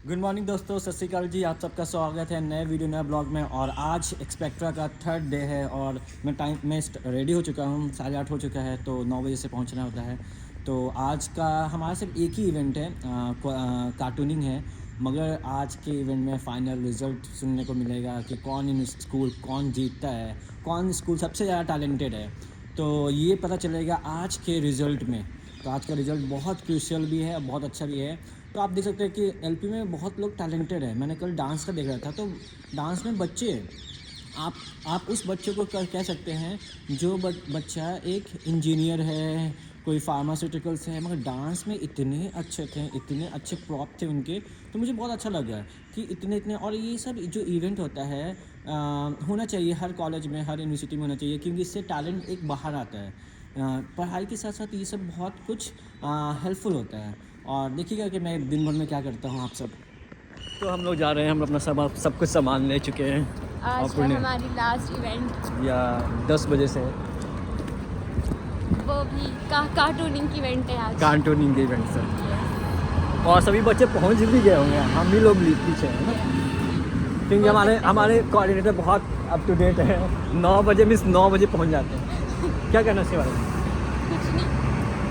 Good morning दोस्तों, सत श्री अकाल जी। आप सबका स्वागत है नए वीडियो नए ब्लॉग में। और आज एक्सपेक्ट्रा का थर्ड डे है और मैं रेडी हो चुका हूँ। 8:30 हो चुका है, तो 9 बजे से पहुँचना होता है। तो आज का हमारा सिर्फ एक ही इवेंट है, कार्टूनिंग है। मगर आज के इवेंट में फ़ाइनल रिज़ल्ट सुनने को मिलेगा कि कौन जीतता है, कौन स्कूल सबसे ज़्यादा टैलेंटेड है। तो ये पता चलेगा आज के रिज़ल्ट में। तो आज का रिज़ल्ट बहुत क्रूशियल भी है, बहुत अच्छा भी है। तो आप देख सकते हैं कि एलपी में बहुत लोग टैलेंटेड है। मैंने कल डांस का देख रहा था, तो डांस में बच्चे, आप उस बच्चे को कह सकते हैं जो बच्चा एक इंजीनियर है, कोई फार्मास्यूटिकल्स है, मगर डांस में इतने अच्छे थे, इतने अच्छे प्रॉप थे उनके। तो मुझे बहुत अच्छा लगा कि इतने और ये सब जो इवेंट होता है होना चाहिए हर कॉलेज में, हर यूनिवर्सिटी में होना चाहिए, क्योंकि इससे टैलेंट एक बाहर आता है। पढ़ाई के साथ साथ ये सब बहुत कुछ हेल्पफुल होता है। और देखिएगा कि मैं दिन भर में क्या करता हूँ। आप सब तो हम लोग जा रहे हैं, हम अपना सब कुछ सामान ले चुके हैं। आज है हमारी लास्ट इवेंट, या 10 बजे से वो भी कार्टूनिंग की इवेंट है आज। कार्टूनिंग के इवेंट से। और सभी बच्चे पहुँच भी गए होंगे, हम भी लोग पीछे हैं ना, क्योंकि हमारे कोऑर्डिनेटर बहुत अप टू डेट है। 9 बजे मीन्स 9 बजे पहुँच जाते हैं। क्या कहना इसके बारे में? कुछ नहीं,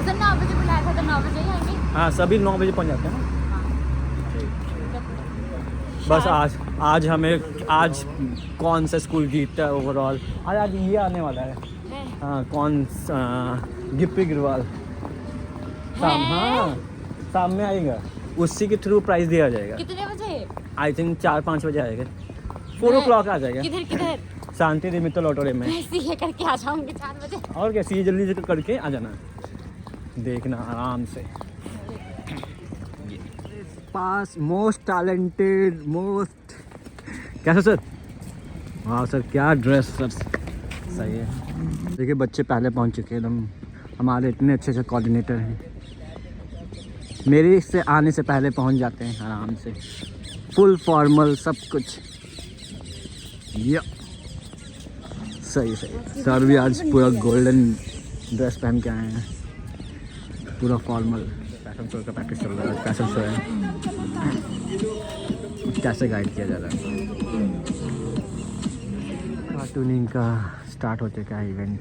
तो 9 बजे बुलाया था तो 9 बजे ही आएंगे। हाँ, सभी 9 बजे पहुँच जाते हैं ना। बस आज कौन सा स्कूल जीतता है ओवरऑल। आज ये आने वाला है। हाँ, गिप्पी गिरवाल शाम में आएगा। उसी के थ्रू प्राइज़ दिया जाएगा। कितने बजे? आई थिंक 4-5 बजे आएगा। 4 o'clock आ जाएगा। किधर? शांति मित्तल ऑडिटोरियम में। सीए करके आ जाऊंगी 4 बजे। और क्या, सीए जल्दी से करके आ जाना, देखना आराम से। पास मोस्ट टैलेंटेड कैसा सर? हाँ सर, क्या ड्रेस सर, सही है। देखिए बच्चे पहले पहुंच चुके हैं एकदम। हमारे इतने अच्छे कोऑर्डिनेटर हैं, मेरे से आने से पहले पहुंच जाते हैं आराम से। फुल फॉर्मल सब कुछ, या सही। सर भी आज पूरा गोल्डन ड्रेस पहन के आए हैं, पूरा फॉर्मल। फैशन शो का प्रैक्टिस चल रहा है। फैशन शो है, कैसे गाइड किया जा रहा है। कार्टूनिंग का स्टार्ट हो चुका है इवेंट।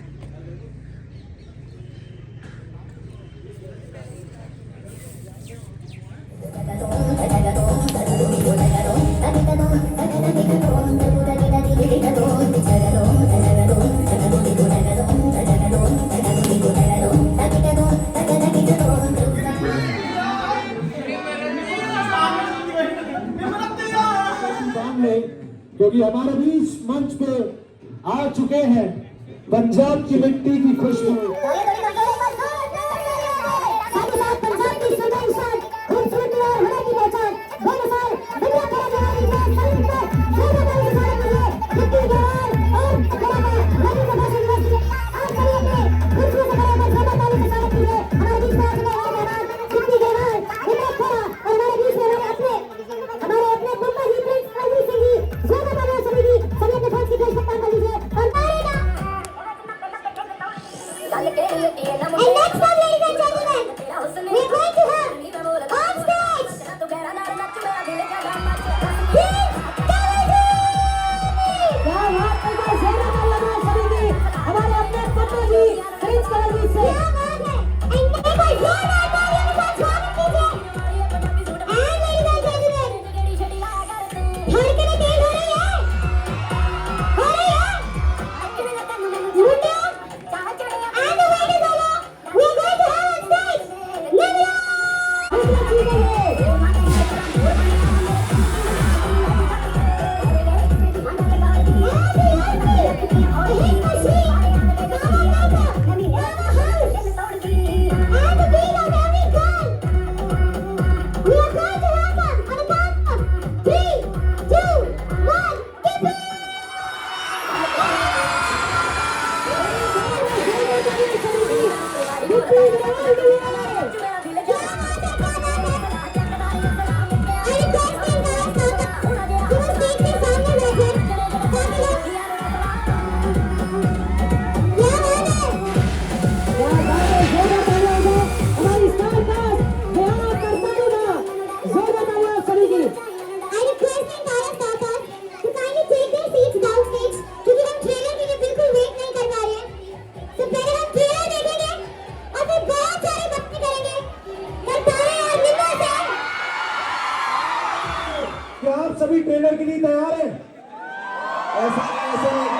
क्योंकि हमारे बीच मंच पे आ चुके हैं पंजाब की मिट्टी की खुशबू, क्या आप सभी ट्रेलर के लिए तैयार हैं? ऐसा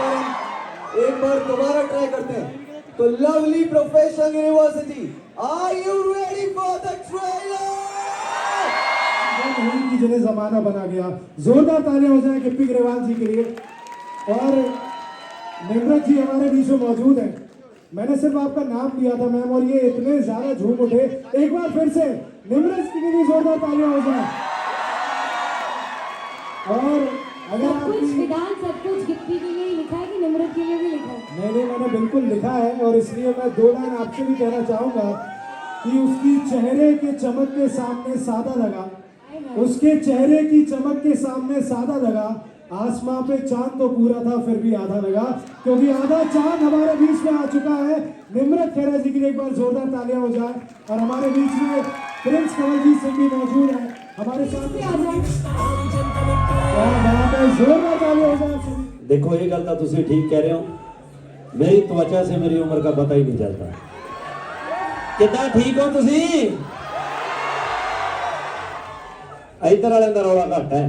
नहीं, एक बार दोबारा ट्राई करते हैं। तो lovely professional university, are you ready for the trailer? नहीं की जिन्हें जमाना बना गया, जोरदार तालियां हो जाए गिप्पी ग्रेवाल जी के लिए। और निम्रत जी हमारे बीच में मौजूद हैं। मैंने सिर्फ आपका नाम लिया था मैम, और ये इतने ज्यादा झूम उठे। एक बार फिर से निम्रत के लिए जोरदार तालियां हो जाए। और अगर सब कुछ आपकी विधान सब कुछ गिप्पी के लिए ही लिखा है कि निम्रत के लिए भी लिखा है? नहीं, मैंने बिल्कुल लिखा है, और इसलिए मैं 2 लाइन आपसे भी कहना चाहूंगा कि उसकी चेहरे के चमक के सामने सादा लगा, उसके चेहरे की चमक के सामने सादा लगा, आसमां पे चांद तो पूरा था फिर भी आधा लगा, क्योंकि आधा चांद हमारे बीच में आ चुका है। निम्रत खैरा जी के लिए एक बार जोरदार तालियां हो जाए। और हमारे बीच में प्रिंस कमलजीत सिंह भी मौजूद है हमारे साथ। क्या बात है, जोरदार तालियां हो जाए। देखो ये गल तो तुम ठीक कह रहे हो, मेरी त्वचा से मेरी उम्र का पता ही नहीं चलता। कितना ठीक हो तुम? इधर वाले का रौला घट है,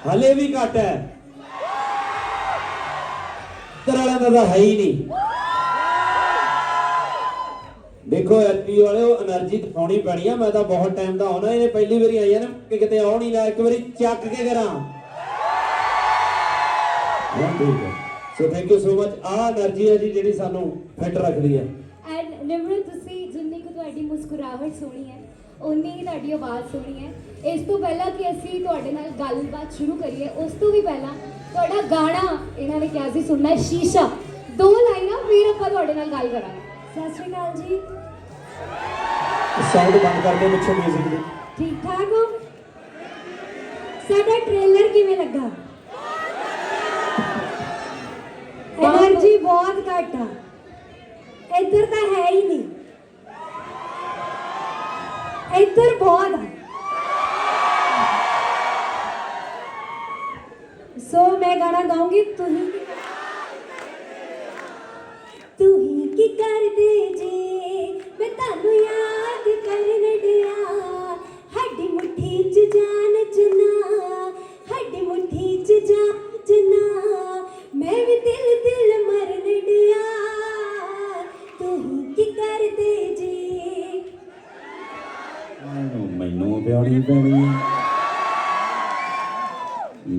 हले भी घट है, इधर वाले का तो है ही नहीं। देखो एलपी वाले एनर्जी दिखानी पैनी है। मैं तो बहुत टाइम का आना, ये पहली बारी आई है ना कि कितने आ नहीं ला, एक बारी चक के करा। ठीक है, so thank you so much. आ एनर्जी है जी ਜਿਹੜੀ ਸਾਨੂੰ ਫਿੱਟ ਰੱਖਦੀ ਹੈ। ਐਂਡ ਨਿਮਰਤ, ਤੁਸੀਂ ਜਿੰਨੀ ਕੁ ਤੁਹਾਡੀ ਮੁਸਕਰਾਹਟ ਸੋਹਣੀ ਹੈ, ਉਨੀ ਹੀ ਤੁਹਾਡੀ ਆਵਾਜ਼ ਸੋਹਣੀ ਹੈ। ਇਸ ਤੋਂ ਪਹਿਲਾਂ ਕਿ ਅਸੀਂ ਤੁਹਾਡੇ ਨਾਲ ਗੱਲਬਾਤ ਸ਼ੁਰੂ ਕਰੀਏ, ਉਸ ਤੋਂ ਵੀ ਪਹਿਲਾਂ ਤੁਹਾਡਾ ਗਾਣਾ ਇਹਨਾਂ ਨੇ ਕਿਹਾ ਸੀ ਸੁਣਨਾ ਹੈ, ਸ਼ੀਸ਼ਾ। 2 ਲਾਈਨਾਂ ਫਿਰ ਆਪਾਂ ਤੁਹਾਡੇ ਨਾਲ ਗੱਲ ਕਰਾਂਗੇ। ਸਤਿ ਸ਼੍ਰੀ ਅਕਾਲ ਜੀ। ਸਾਊਂਡ ਬੰਦ ਕਰ ਦਿਓ ਪਿੱਛੇ 뮤직 ਦੀ। ਠੀਕ ਠਾਕ ਹੋ? ਸਾਡਾ ਟ੍ਰੇਲਰ ਕਿਵੇਂ ਲੱਗਾ? एनर्जी बहुत घट आ, इधर तो है ही नहीं, इधर बहुत है। सो मैं गाना गाऊंगी, तू ही की कर दे जे मैं तानू याद करन दिया, हड्डी मुट्ठी च जान जना, हड्डी मुट्ठी च जान जना, मैं भी दिल दिल मरन दिया, तू ही की कर दे जे। ਮੈਨੂੰ ਪਿਆਰੀ ਪੈਣੀ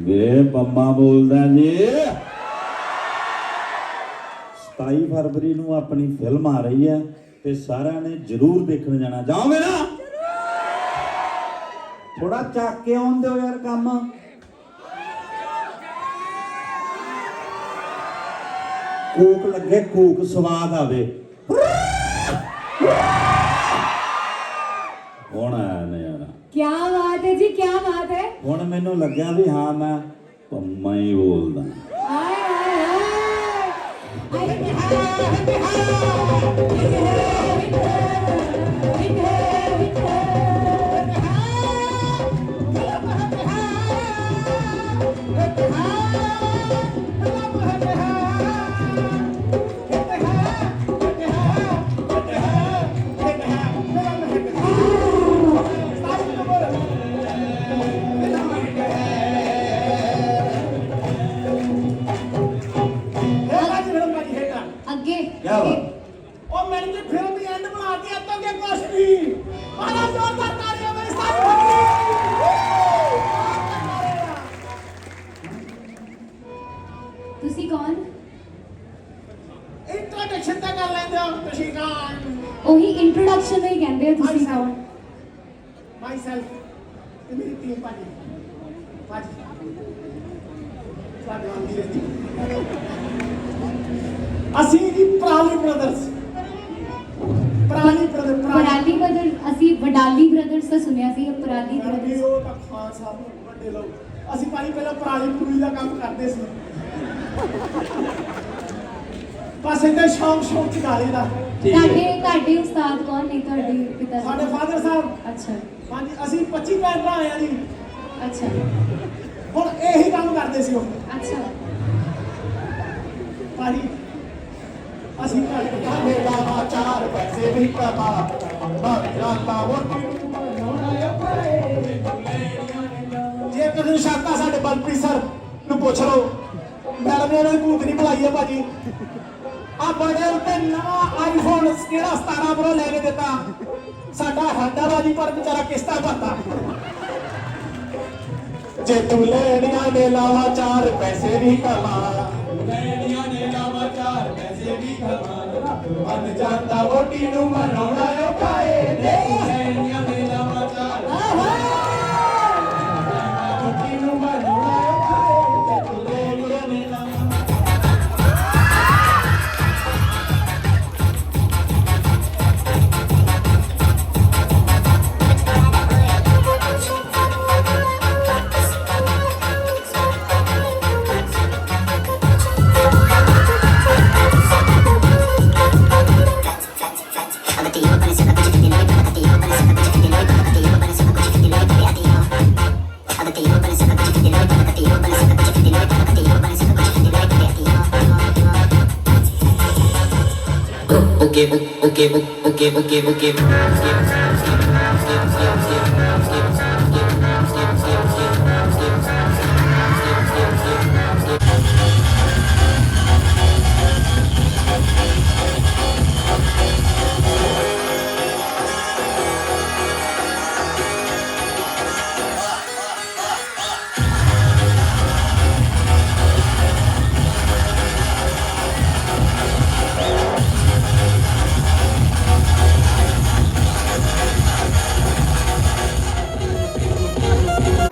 ਵੇ ਪੰਮਾ ਬੋਲਦਾ ਜੀ। 27 ਫਰਵਰੀ ਨੂੰ ਆਪਣੀ ਫਿਲਮ ਆ ਰਹੀ ਹੈ ਤੇ ਸਾਰਿਆਂ ਨੇ ਜ਼ਰੂਰ ਦੇਖਣ ਜਾਣਾ। ਜਾਓਗੇ ਨਾ? ਥੋੜਾ ਚੱਕ ਕੇ ਆਉਣ ਦਿਓ ਯਾਰ ਕੰਮ। ਕੋਕ ਲੱਗੇ, ਕੋਕ ਸਵਾਦ ਆਵੇ। ਹੁਣ ਆਇਆ ਨਜ਼ਾਰਾ। क्या बात है जी, क्या बात है। ਹੁਣ ਮੈਨੂੰ ਲੱਗਿਆ ਵੀ ਹਾਂ ਮੈਂ ਪੰਮਾ ਹੀ ਬੋਲਦਾ। हाय हाय आगे क्या बात? और मैंने तो फिल्म भी एंड बना दिया तो क्या कुछ नहीं। मारा जोरदार तालियां मेरे साथ तुसी कौन? इंट्रोडक्शन तक कर लेंदे हो तुसी कौन? ओही इंट्रोडक्शन ही कहंदे हो तुसी कौन? माई सेल्फ ते मेरी टीम पाजी साडे आंदी रहती। ਅਸੀਂ ਜੀ ਪ੍ਰਾਲੀ ਬ੍ਰਦਰਸ, ਪ੍ਰਾਲੀ पराली ब्रदर्स, ਅਸੀਂ ਵਡਾਲੀ ਬ੍ਰਦਰਸ ਤਾਂ ਸੁਣਿਆ ਸੀ, ਪਰਾਲੀ ਬ੍ਰਦਰਸ। ਉਹ ਤਾਂ ਖਾਨ ਸਾਹਿਬ ਵੱਡੇ ਲੋਕ। ਅਸੀਂ ਭਾਈ ਪਹਿਲਾਂ ਪ੍ਰਾਲੀ ਪੂਰੀ ਦਾ ਕੰਮ ਕਰਦੇ ਸੀ, ਬਸ ਇਹਦਾ ਸ਼ੌਂਕ ਚ ਗਾ ਲਈਦਾ। ਤੁਹਾਡੇ ਉਸਤਾਦ ਕੌਣ ਨੇ? ਤੁਹਾਡੇ ਪਿਤਾ ਸਾਡੇ ਫਾਦਰ ਸਾਹਿਬ। ਅੱਛਾ ਹਾਂਜੀ, ਅਸੀਂ 25 ਭੈਣ ਭਰਾ ਆਏ ਆ ਜੀ। ਅੱਛਾ ਹੁਣ ਇਹੀ ਕੰਮ ਕਰਦੇ ਸੀ ਉਹ। ਅੱਛਾ ਭਾਜੀ ਅਸੀਂ ਘਰ ਦਾ 4 ਪੈਸੇ ਵੀ ਕਮਾ, ਬਾਬਾ ਜਾਂਦਾ ਉਹ ਵਧਾਈ ਹੈ ਭਾਜੀ। ਆ ਬੜੇ ਉੱਤੇ ਨਵਾਂ ਆਈਫੋਨ ਕਿਹੜਾ 17 ਪ੍ਰੋ ਲੈ ਕੇ ਦਿੱਤਾ ਸਾਡਾ ਹਾਡਾ ਬਾਜੀ ਪਰ ਵਿਚਾਰਾ ਕਿਸ਼ਤਾਂ ਭਰਦਾ। ਜੇ ਤੂੰ ਲੈਣੀਆਂ ਨੇ ਲਾਵਾ 4 ਪੈਸੇ ਵੀ ਕਮਾ, ਲੈਣੀਆਂ ਨੇ ਲਾਵਾ 4 ਪੈਸੇ ਵੀ ਕਮਾ, ਬਣ ਜਾਂਦਾ ਵੋਟੀ ਨੂੰ ਮਨਾਉਣਾ ਔਖਾ ਏ। ਲੈਣੀਆਂ ਨੇ ਲਾਵਾ 4 ਵੋਟੀ ਨੂੰ ਮਨਾਉਣਾ ਔਖਾ ਏ। ਜੇ ਤੂੰ ਲੈਣੀਆਂ ਨੇ ਲਾਵਾ okay.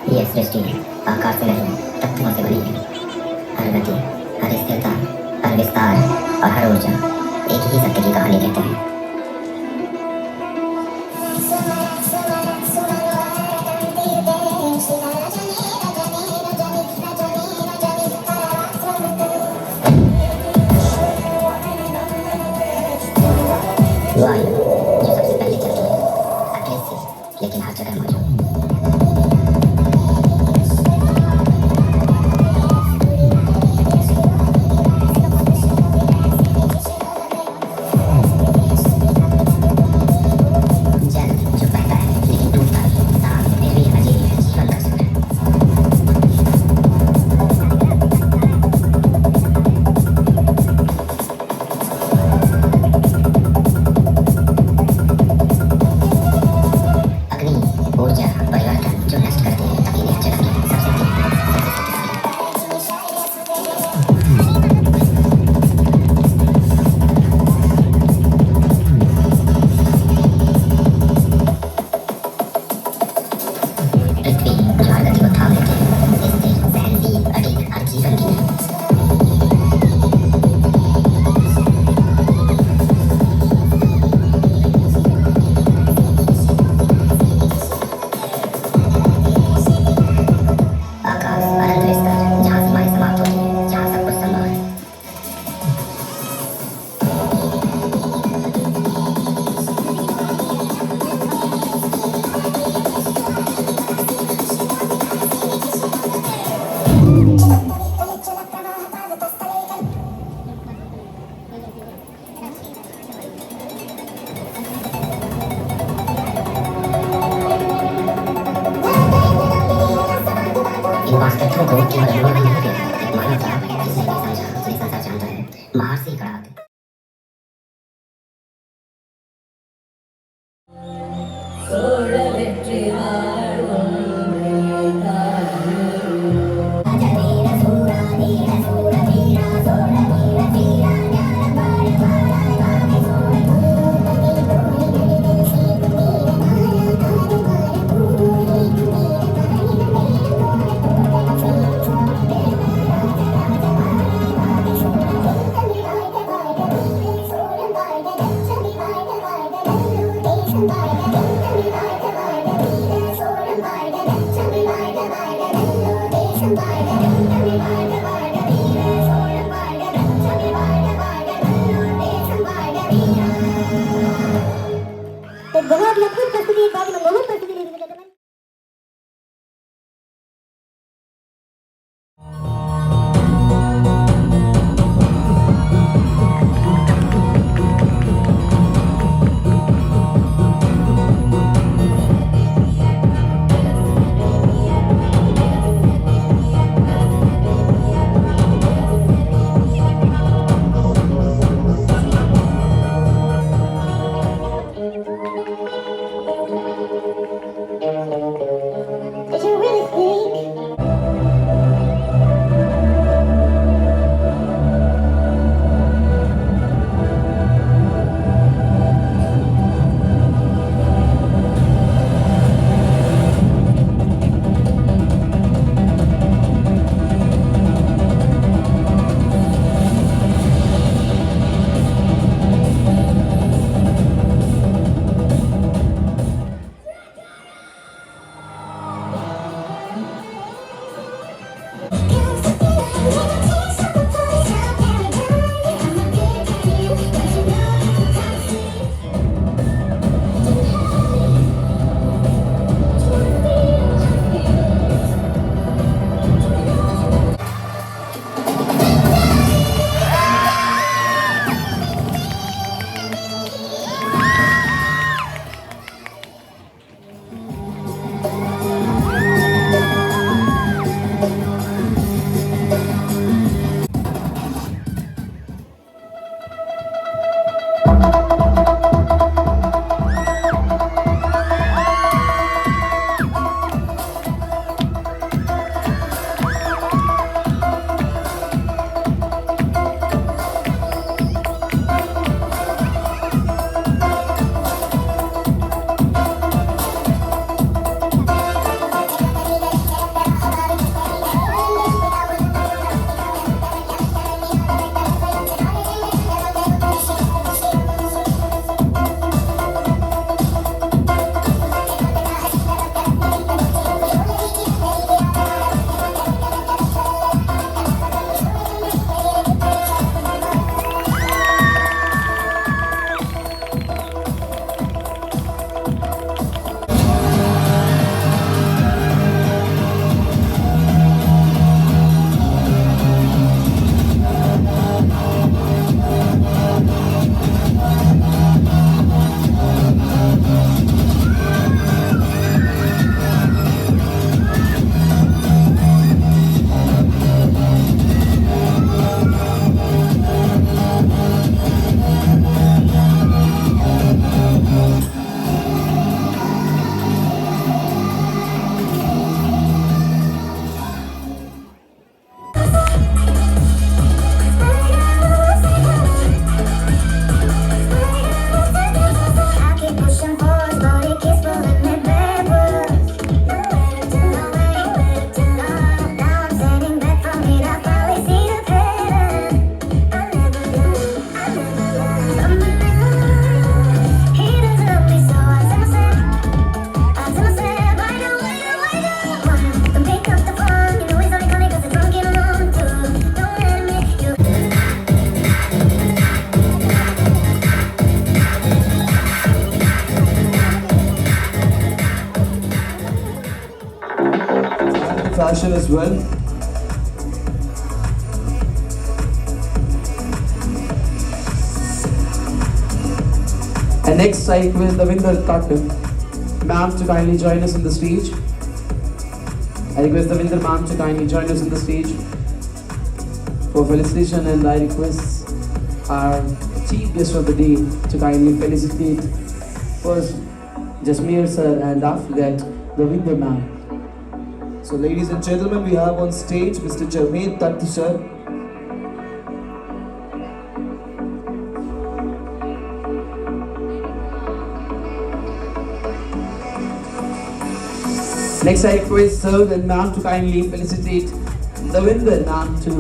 ये सृष्टि आकाश से नहीं तत्वों से बनी है। हर गति, हर स्थिरता, हर विस्तार और हर ऊर्जा एक ही सत्य की कहानी कहते हैं। वायु जो सबसे पहले चलती है, अकेले सी लेकिन हर जगह मौजूद। इन वास्तविकताओं को केवल अनुभव नहीं होते, एक मानव था जिसने ये समझा, जिसने संसार जानता है, महर्षि कड़ा Fashion as well. And next I request Davinder Thakur ma'am to kindly join us on the stage. I request Davinder ma'am to kindly join us on the stage for felicitation, and I request our chief guest of the day to kindly felicitate first Jasmeer sir and after that Davinder ma'am. So ladies and gentlemen, we have on stage Mr. Jarmeet Dutt sir. Next I request sir and ma'am to kindly felicitate Davinder ma'am to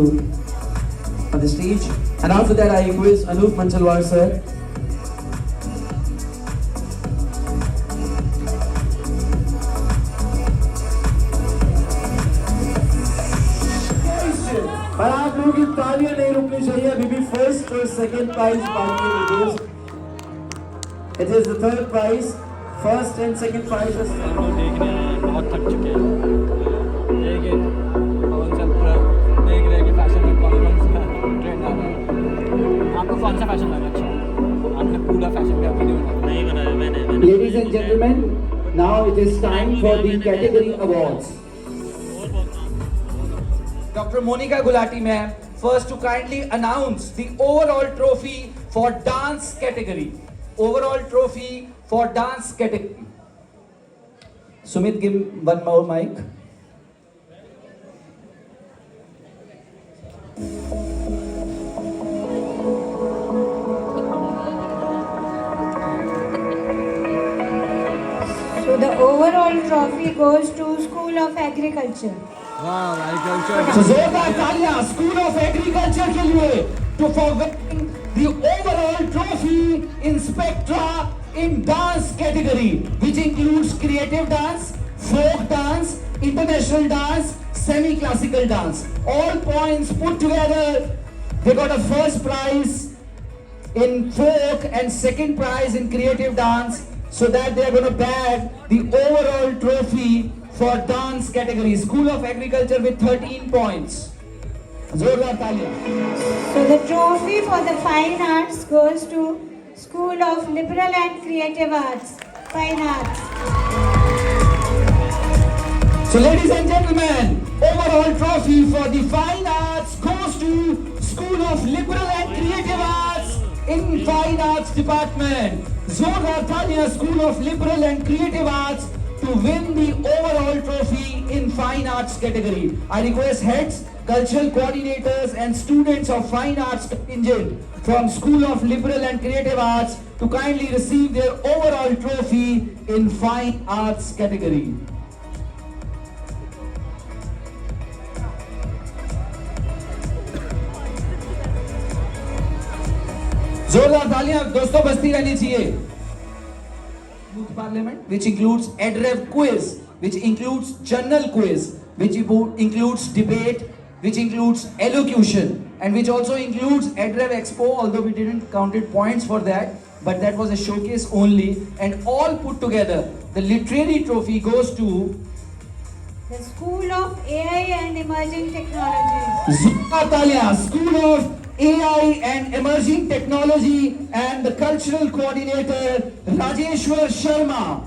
on the stage, and after that I request Anup Manchalwar sir. पर आप लोगों की तालियां नहीं रुकनी चाहिए, अभी भी first और सेकंड प्राइज बाकी है दोस्त. It is the third prize, first and second prizes. लोग देखने आए हैं, बहुत थक चुके हैं. देखिए पवन सर पूरा देख रहे हैं कि फैशन में कौन सा ट्रेंड आ रहा है. आपको कौन सा फैशन लगा अच्छा? आपने पूरा फैशन का वीडियो नहीं बनाया. मैंने Ladies and gentlemen, now it is time for the category awards. Dr. Monica Gulati ma'am, first to kindly announce the overall trophy for dance category. Overall trophy for dance category. Sumit, give one more mic. So the overall trophy goes to School of Agriculture. वाह agriculture. So जोरदार तालियां School of Agriculture के लिए to for winning the overall trophy in Spectra in dance category, which includes creative dance, folk dance, international dance, semi-classical dance. All points put together, they got a first prize in folk and second prize in creative dance, so that they are going to bag the overall trophy for dance category. School of Agriculture with 13 points. Zordar taaliyan. So the trophy for the fine arts goes to School of Liberal and Creative Arts, Fine Arts. So ladies and gentlemen, overall trophy for the fine arts goes to School of Liberal and Creative Arts in Fine Arts Department. Zordar Talia, School of Liberal and Creative Arts, to win the overall trophy in Fine Arts category. I request heads, cultural coordinators and students of Fine Arts contingent from School of Liberal and Creative Arts to kindly receive their overall trophy in Fine Arts category. जोरदार तालियां दोस्तों बजती रहनी चाहिए. Youth Parliament, which includes EdRev quiz, which includes journal quiz, which includes debate, which includes elocution, and which also includes EdRev Expo, although we didn't counted points for that, but that was a showcase only, and all put together, the literary trophy goes to The School of AI and Emerging Technologies. Zoordaar Taaliyan, School of AI and Emerging Technology, and the cultural coordinator Rajeshwar Sharma.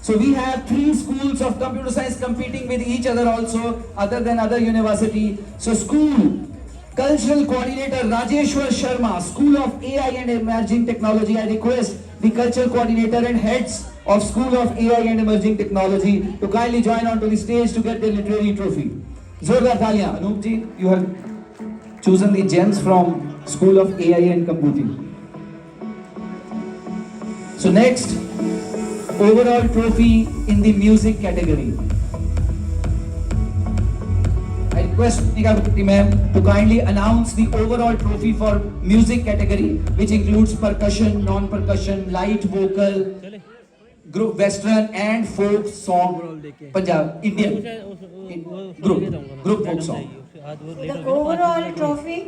So we have 3 schools of computer science competing with each other also, other than other university. So school cultural coordinator Rajeshwar Sharma, School of AI and Emerging Technology. I request the cultural coordinator and heads of School of AI and Emerging Technology to kindly join onto the stage to get the literary trophy. Zordar Taaliyan. Anup ji, you have chosen the gems from School of AI and Computing. So next, overall trophy in the music category. I request Nika Bhatti ma'am to kindly announce the overall trophy for music category, which includes percussion, non-percussion, light vocal, group western and folk song, Punjab, Indian group folk song. The overall trophy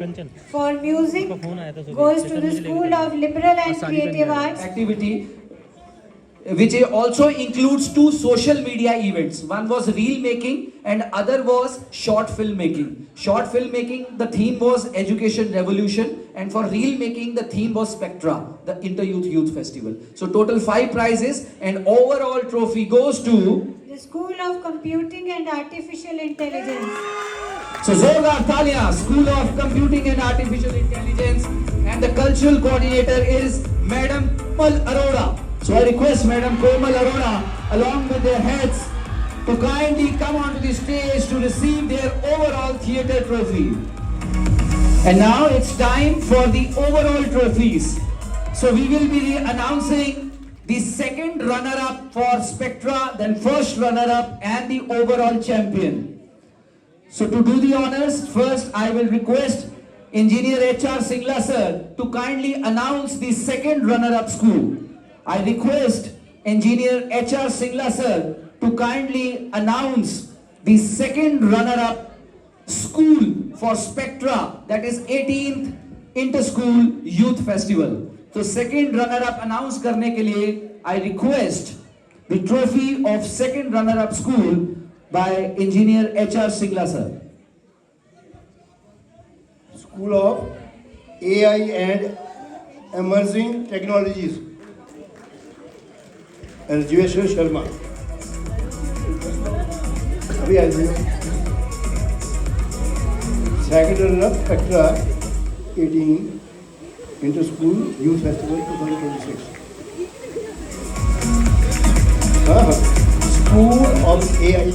for music goes to the School of Liberal and Creative Arts. Activity which also includes 2 social media events. One was reel making and other was short film making. Short film making, the theme was Education Revolution, and for reel making the theme was Spectra, the Inter-Youth Youth Festival. So total 5 prizes, and overall trophy goes to The School of Computing and Artificial Intelligence. So Zordar Taaliyan, School of Computing and Artificial Intelligence, and the cultural coordinator is Madam Komal Arora. So I request Madam Komal Arora along with their heads to kindly come onto the stage to receive their overall theatre trophy. And now it's time for the overall trophies. So we will be announcing the second runner-up for Spectra, then first runner-up and the overall champion. So to do the honors, first I will request Engineer H.R. Singla sir to kindly announce the second runner-up school. I request Engineer H.R. Singla sir to kindly announce the second runner-up school for Spectra, that is 18th Inter-School Youth Festival. So second runner-up announce करने के लिए I request the trophy of second runner-up school by Engineer H.R. Singla sir. School of AI and Emerging Technologies, Rajeshwar Sharma. अभी आ जाइए. Second runner-up Spectra 18 Inter-School Youth Festival 2026. School of AI.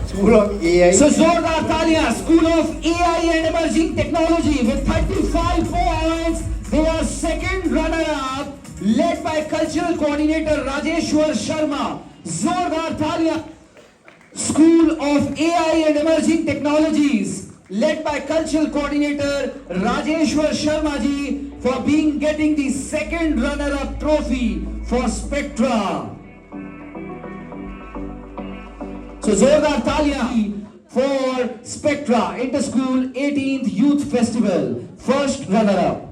School of AI. So Zordar Taaliyan, School of AI and Emerging Technology with 35 points. They are second runner-up, led by cultural coordinator Rajeshwar Sharma. Zordar Taaliyan, School of AI and Emerging Technologies, led by cultural coordinator Rajeshwar Sharma ji, for getting the second runner-up trophy for Spectra. So Zordar Taaliyan for Spectra Inter-School 18th Youth Festival, first runner-up.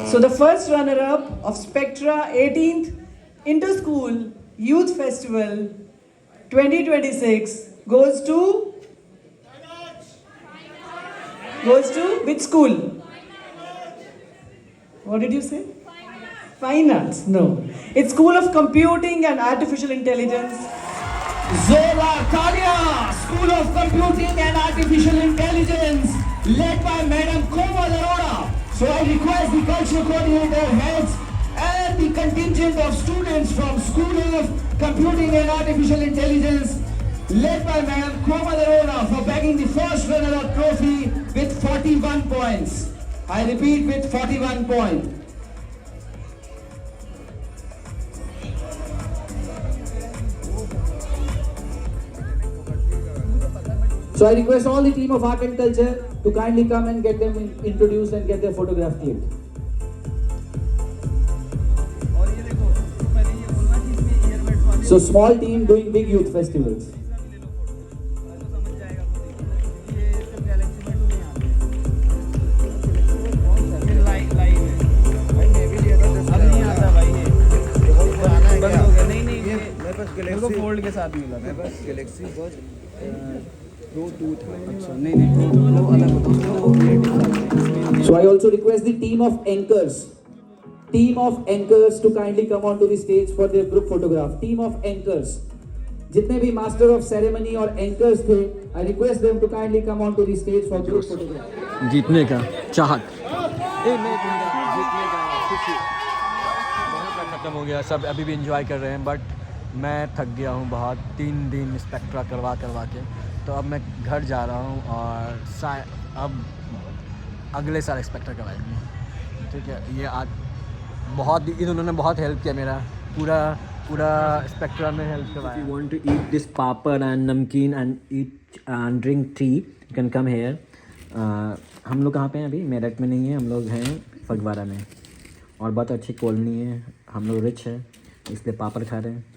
So So the first runner-up of Spectra 18th Inter-School Youth Festival 2026 goes to which school? What did you say? Fine Arts. No. It's School of Computing and Artificial Intelligence. Zola Kalia, School of Computing and Artificial Intelligence, led by Madam Komal Arora. So I request the culture coordinator heads and the contingent of students from School of Computing and Artificial Intelligence, led by Madam Komal Arora, for bagging the first runner-up trophy with 41 points. I repeat, with 41 points. So I request all the team of Art and Culture to kindly come and get them introduced and get their photograph clicked. So small team doing big youth festivals. Fold के साथ मिला था बस Galaxy बस pro 2 था अच्छा नहीं So I also request the team of anchors to kindly come onto the stage for their group photograph. Team of anchors, जितने भी master of ceremony और anchors थे, I request them to kindly come onto the stage for group photograph. जीतने का चाहत खत्म हो गया, सब अभी भी एंजॉय कर रहे हैं, बट मैं थक गया हूँ बहुत, 3 दिन स्पेक्ट्रा करवा के, तो अब मैं घर जा रहा हूँ और अब अगले साल स्पेक्ट्रा करवाएंगे, ठीक है। ये आज बहुत इन्होंने बहुत हेल्प किया मेरा, पूरा स्पेक्ट्रा में हेल्प करवाया। You want to eat this papad and namkeen and eat and drink tea, you can come here. हम लोग कहाँ पे हैं अभी? मेरठ में नहीं है, हम लोग हैं फगवाड़ा में, और बहुत अच्छी कॉलोनी है, हम लोग रिच है इसलिए पापड़ खा रहे हैं।